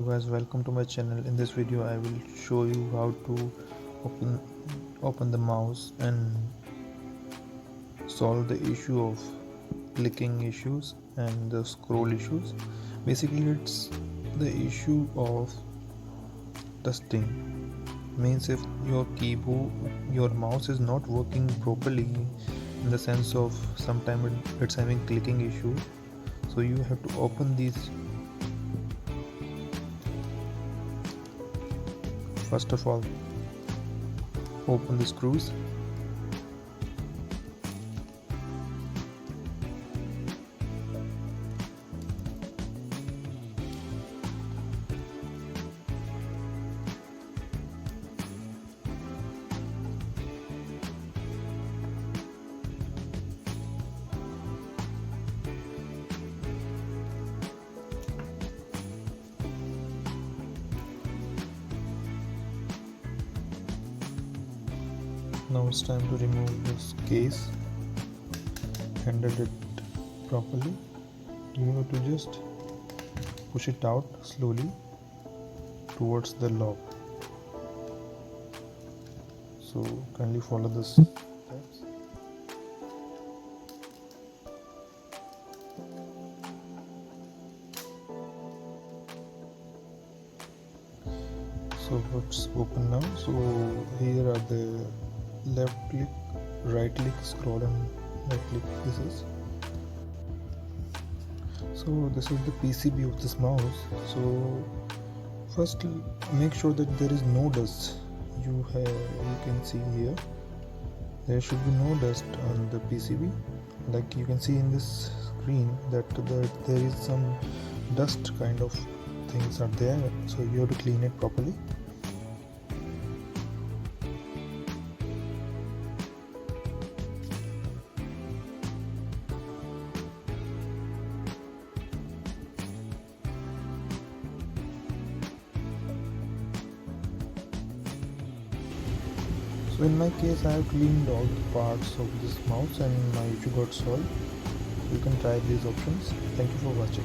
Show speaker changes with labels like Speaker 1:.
Speaker 1: So guys, welcome to my channel. In this video I will show you how to open the mouse and solve the issue of clicking issues and the scroll issues. Basically it's the issue of dusting. Means if your mouse is not working properly, in the sense of sometimes it's having clicking issue, so you have to open these. First of all, open the screws. Now it's time to remove this case, handle it properly. You have to just push it out slowly towards the lock. So kindly follow the steps. So it's open now. So here are the left click, right click, scroll and right click pieces. So this is the PCB of this mouse. So first make sure that there is no dust. You can see here there should be no dust on the PCB. Like you can see in this screen that there is some dust kind of things are there, so you have to clean it properly. So in my case I have cleaned all the parts of this mouse and my issue got solved. You can try these options. Thank you for watching.